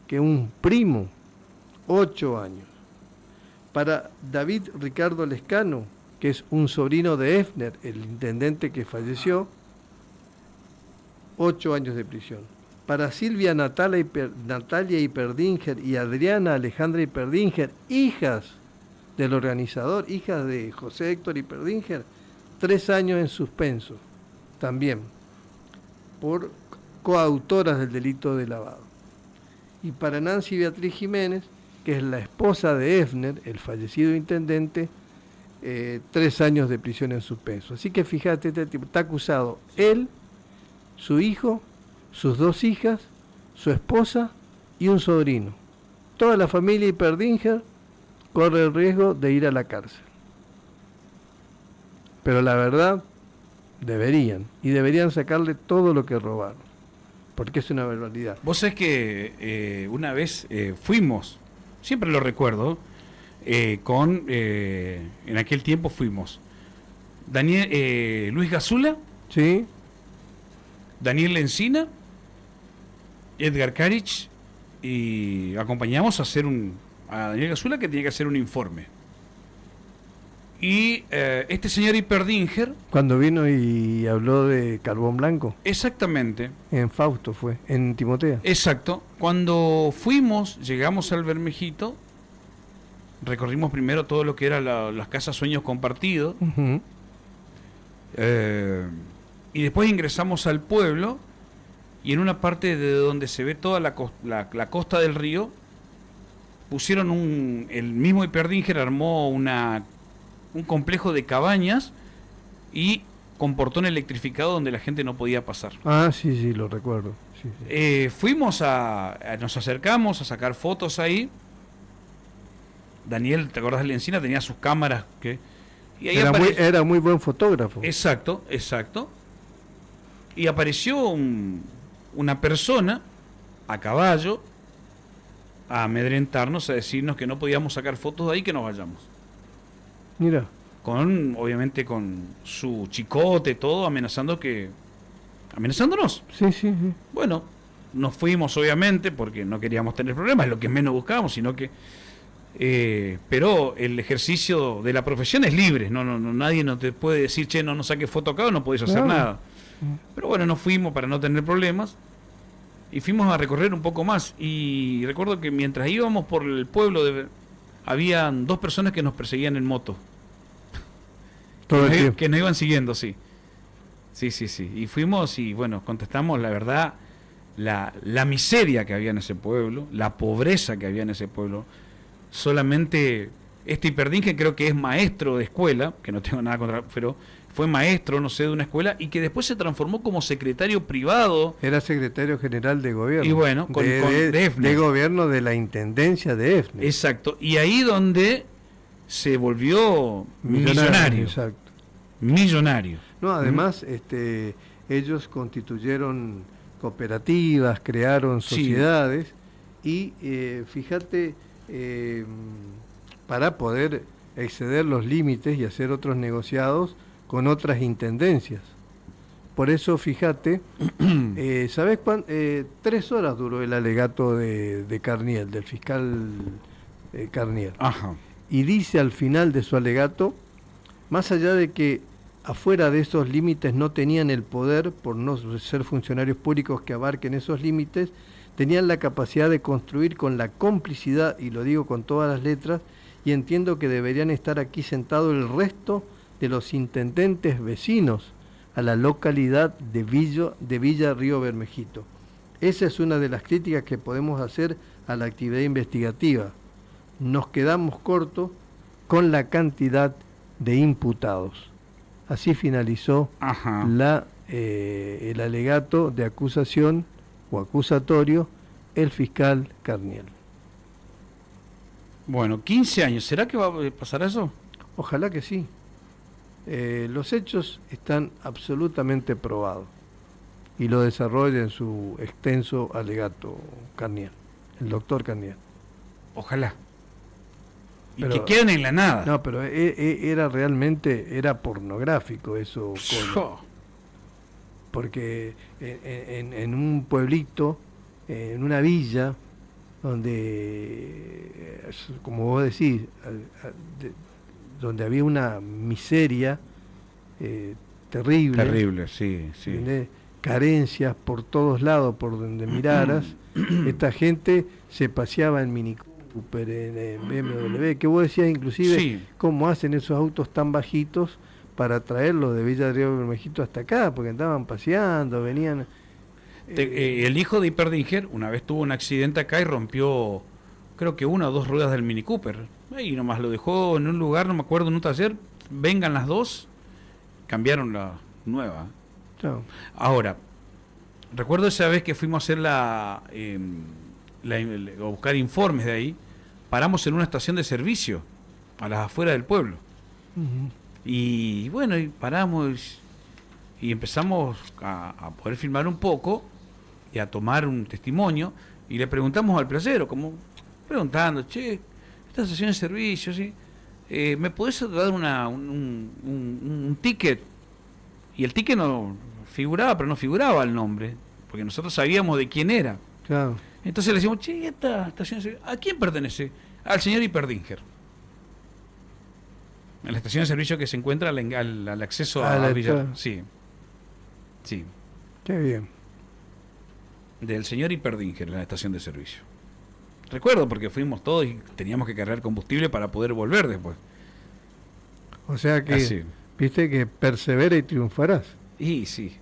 que es un primo, 8 años. Para David Ricardo Lescano, que es un sobrino de Efner, el intendente que falleció, 8 años de prisión. Para Silvia Natalia Iperdinger y Adriana Alejandra Iperdinger, hijas del organizador, hijas de José Héctor Iperdinger, 3 años en suspenso, también, por coautoras del delito de lavado. Y para Nancy Beatriz Jiménez, que es la esposa de Efner, el fallecido intendente, 3 años de prisión en suspenso. Así que fíjate, este tipo está acusado él, su hijo, sus 2 hijas, su esposa y un sobrino. Toda la familia Iperdinger corre el riesgo de ir a la cárcel. Pero la verdad, deberían sacarle todo lo que robaron, porque es una barbaridad. Vos sabés que una vez fuimos, siempre lo recuerdo, en aquel tiempo fuimos Luis Gazula, ¿sí? Daniel Encina, Edgar Karich, y acompañamos a Daniel Gazula, que tenía que hacer un informe. Y este señor Iperdinger, cuando vino y habló de carbón blanco. Exactamente. En Fausto fue, en Timotea. Exacto. Cuando llegamos al Bermejito, recorrimos primero todo lo que era las casas Sueños Compartidos. Uh-huh. Y después ingresamos al pueblo, y en una parte de donde se ve toda la costa del río, pusieron el mismo Iperdinger armó un complejo de cabañas y con portón electrificado donde la gente no podía pasar. Ah, sí, lo recuerdo. Sí. Nos acercamos a sacar fotos ahí. Daniel, ¿te acordás de la Encina? Tenía sus cámaras y ahí era muy buen fotógrafo. Exacto. Y apareció una persona a caballo a amedrentarnos, a decirnos que no podíamos sacar fotos de ahí, que nos vayamos. Mira. Obviamente con su chicote, todo, amenazándonos. Sí. Bueno, nos fuimos obviamente porque no queríamos tener problemas, es lo que menos buscábamos, sino que pero el ejercicio de la profesión es libre, nadie no te puede decir, che, no saques foto acá o no podés hacer nada. Pero bueno, nos fuimos para no tener problemas y fuimos a recorrer un poco más, y recuerdo que mientras íbamos por el pueblo habían 2 personas que nos perseguían en moto. Todo el tiempo. Que nos iban siguiendo, sí. Y fuimos y bueno, contestamos la verdad, la miseria que había en ese pueblo, la pobreza que había en ese pueblo. Solamente este Iperdinger creo que es maestro de escuela, que no tengo nada contra, pero fue maestro, no sé, de una escuela, y que después se transformó como secretario privado. Era secretario general de gobierno. Y bueno, de Efner. De gobierno de la intendencia de Efner. Exacto. Y ahí donde se volvió millonario. Exacto. Millonario. No, además, ellos constituyeron cooperativas, crearon sociedades, y fíjate, para poder exceder los límites y hacer otros negociados con otras intendencias. Por eso, fíjate, ¿sabés cuánto? 3 horas duró el alegato de Carniel, del fiscal Carniel. Ajá. Y dice al final de su alegato, más allá de que afuera de esos límites no tenían el poder, por no ser funcionarios públicos que abarquen esos límites, tenían la capacidad de construir con la complicidad, y lo digo con todas las letras, y entiendo que deberían estar aquí sentados el resto de los intendentes vecinos a la localidad de Villa Río Bermejito. Esa es una de las críticas que podemos hacer a la actividad investigativa. Nos quedamos cortos con la cantidad de imputados. Así finalizó el alegato de acusación o acusatorio el fiscal Carniel. Bueno, 15 años. ¿Será que va a pasar eso? Ojalá que sí. Los hechos están absolutamente probados y lo desarrolla en su extenso alegato Carniel, el doctor Carniel. Ojalá. Y pero, que queden en la nada. No, pero era realmente, era pornográfico eso. Porque en un pueblito, en una villa, donde, como vos decís, donde había una miseria terrible. Terrible, sí, sí. ¿Entendés? Carencias por todos lados, por donde miraras. Esta gente se paseaba en Mini Cooper, en BMW, que vos decías inclusive Sí. cómo hacen esos autos tan bajitos para traerlos de Villa Río Bermejito hasta acá, porque andaban paseando, venían... El hijo de Hiperdinger una vez tuvo un accidente acá y rompió, creo que una o dos ruedas del Mini Cooper. Y nomás lo dejó en un lugar, no me acuerdo, en un taller. Vengan las dos, cambiaron la nueva. No. Ahora, recuerdo esa vez que fuimos a hacer a buscar informes de ahí. Paramos en una estación de servicio a las afueras del pueblo. Uh-huh. Y bueno, y paramos y empezamos a poder filmar un poco y a tomar un testimonio. Y le preguntamos al playero, como preguntando, che, esta estación de servicio, ¿sí? ¿Me podés dar un ticket? Y el ticket no figuraba, pero no figuraba el nombre, porque nosotros sabíamos de quién era. Claro. Entonces le decimos, che, esta estación de servicio, ¿a quién pertenece? Al señor Hiperdinger. En la estación de servicio que se encuentra al acceso a Villa. Sí. Sí. Qué bien. Del señor Hiperdinger en la estación de servicio. Recuerdo porque fuimos todos y teníamos que cargar combustible para poder volver después. O sea que, Así. viste que persevera y triunfarás. Y sí.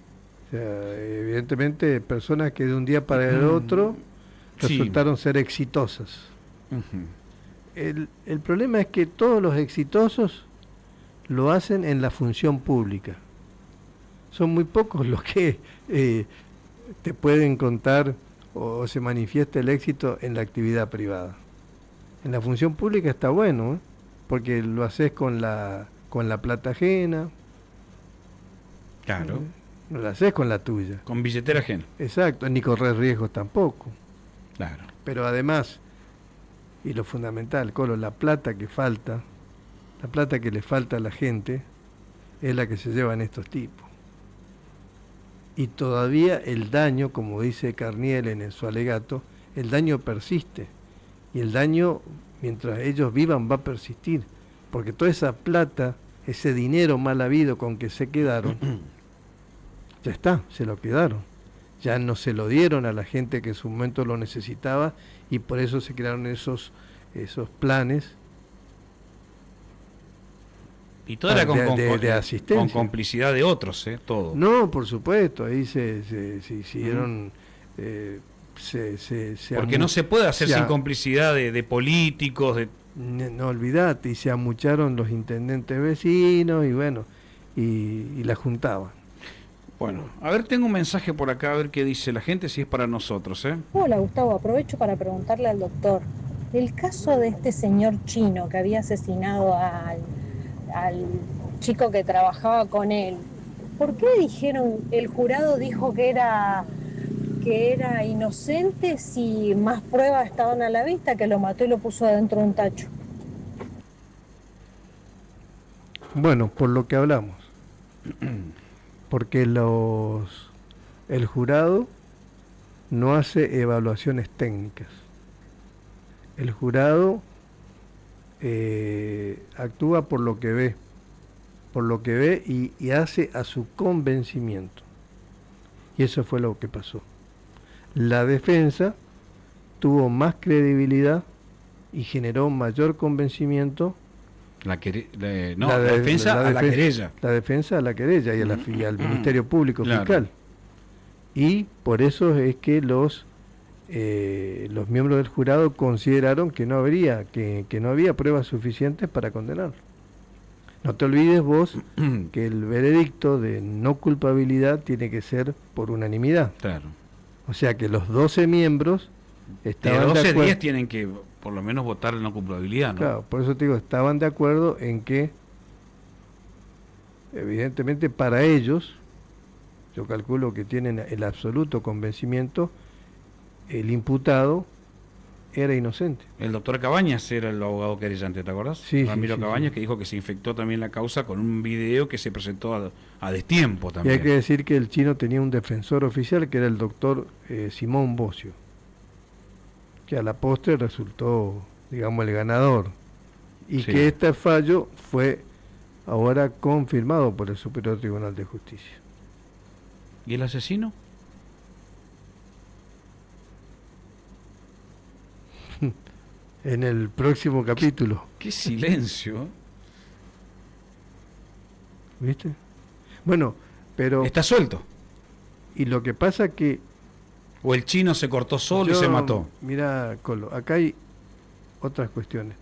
O sea, evidentemente personas que de un día para el otro resultaron ser exitosas. El problema es que todos los exitosos lo hacen en la función pública. Son muy pocos los que te pueden contar o se manifiesta el éxito en la actividad privada. En la función pública está bueno, porque lo haces con la plata ajena. Claro. No lo haces con la tuya. Con billetera ajena. Exacto, ni correr riesgos tampoco. Claro. Pero además, y lo fundamental, Colo, la plata que falta, la plata que le falta a la gente, es la que se llevan estos tipos. Y todavía el daño, como dice Carniel en su alegato, el daño persiste. Y el daño, mientras ellos vivan, va a persistir. Porque toda esa plata, ese dinero mal habido con que se quedaron, ya está, se lo quedaron. Ya no se lo dieron a la gente que en su momento lo necesitaba, y por eso se crearon esos planes. Y todo era de asistencia. Con complicidad de otros, todo. No, por supuesto, ahí se hicieron... Porque no se puede hacer sin complicidad de políticos, de... No olvidate, y se amucharon los intendentes vecinos, y bueno, y la juntaban. Bueno, a ver, tengo un mensaje por acá, a ver qué dice la gente, si es para nosotros, Hola, Gustavo, aprovecho para preguntarle al doctor, el caso de este señor chino que había asesinado al chico que trabajaba con él, ¿por qué dijeron, el jurado dijo que era inocente si más pruebas estaban a la vista, que lo mató y lo puso adentro de un tacho? Bueno, por lo que hablamos, porque el jurado no hace evaluaciones técnicas. El jurado actúa por lo que ve, por lo que ve y hace a su convencimiento. Y eso fue lo que pasó. La defensa tuvo más credibilidad y generó mayor convencimiento. La defensa a la querella. La defensa a la querella y al Ministerio Público Fiscal. Y por eso es que los miembros del jurado consideraron que no había pruebas suficientes para condenarlo. No te olvides vos que el veredicto de no culpabilidad tiene que ser por unanimidad. Claro. O sea que los 12 miembros estaban de 12 de acuerdo. 10 tienen que por lo menos votar la no culpabilidad, ¿no? Claro, por eso te digo, estaban de acuerdo en que, evidentemente para ellos, yo calculo que tienen el absoluto convencimiento, el imputado era inocente. El doctor Cabañas era el abogado querellante, ¿te acordás? Sí, Ramiro sí, Cabañas, sí. que dijo que se infectó también la causa con un video que se presentó a destiempo Y también. hay que decir que el chino tenía un defensor oficial que era el doctor Simón Bocio, que a la postre resultó, digamos, el ganador. Y Sí. que este fallo fue ahora confirmado por el Superior Tribunal de Justicia. ¿Y el asesino? En el próximo capítulo, ¡Qué silencio! ¿viste? Bueno, pero... Está suelto. Y lo que pasa que... O el chino se cortó solo y se mató. Mira, Colo, acá hay otras cuestiones.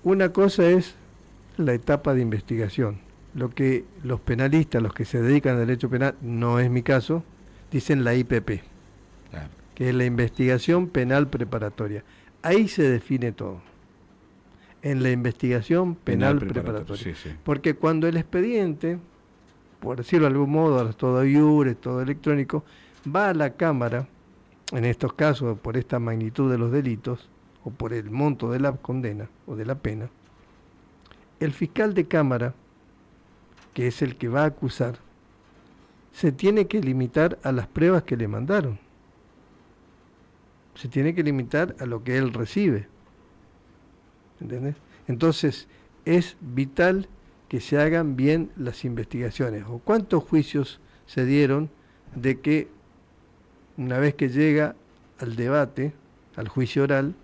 Una cosa es la etapa de investigación. Lo que los penalistas, los que se dedican al derecho penal, no es mi caso, dicen la IPP, Claro. que es la investigación penal preparatoria. Ahí se define todo. En la investigación penal preparatoria. Sí, sí. Porque cuando el expediente, por decirlo de algún modo, ahora es todo iure, todo electrónico, va a la Cámara, en estos casos por esta magnitud de los delitos, o por el monto de la condena o de la pena, el fiscal de Cámara, que es el que va a acusar, se tiene que limitar a las pruebas que le mandaron. Se tiene que limitar a lo que él recibe. ¿Entendés? Entonces, es vital que se hagan bien las investigaciones. ¿O cuántos juicios se dieron de que una vez que llega al debate, al juicio oral,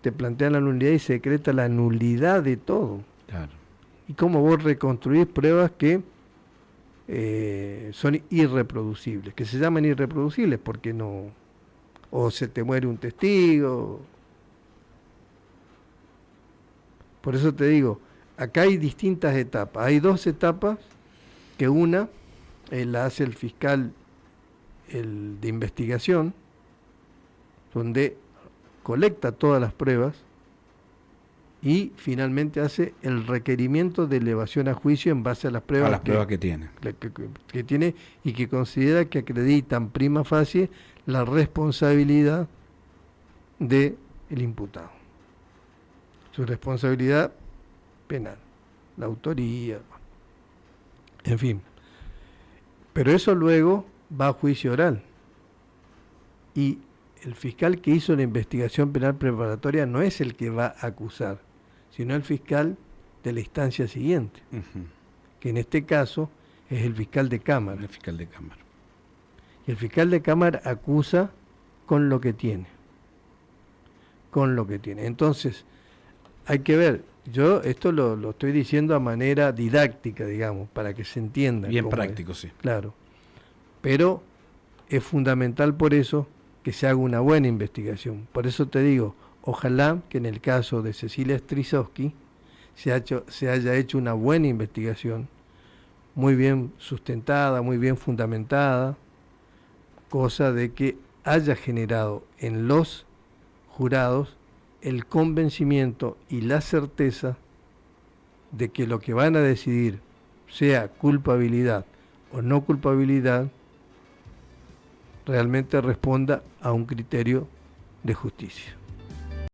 te plantean la nulidad y se decreta la nulidad de todo? Claro. Y cómo vos reconstruís pruebas que son irreproducibles, que se llaman irreproducibles porque no, o se te muere un testigo. Por eso te digo, acá hay distintas etapas. Hay dos etapas, que una la hace el fiscal de investigación, donde colecta todas las pruebas y finalmente hace el requerimiento de elevación a juicio en base a las pruebas, que tiene. que tiene y que considera que acreditan prima facie la responsabilidad del imputado. Su responsabilidad penal, la autoría, en fin. Pero eso luego va a juicio oral. Y el fiscal que hizo la investigación penal preparatoria no es el que va a acusar, sino el fiscal de la instancia siguiente, que en este caso es el fiscal de Cámara. El fiscal de Cámara. Y el fiscal de Cámara acusa con lo que tiene. Con lo que tiene. Entonces, hay que ver, yo esto lo estoy diciendo a manera didáctica, digamos, para que se entienda. Bien cómo práctico, es. sí. Claro. Pero es fundamental por eso que se haga una buena investigación. Por eso te digo, ojalá que en el caso de Cecilia Strisowski se haya hecho una buena investigación, muy bien sustentada, muy bien fundamentada, cosa de que haya generado en los jurados el convencimiento y la certeza de que lo que van a decidir, sea culpabilidad o no culpabilidad, realmente responda a un criterio de justicia.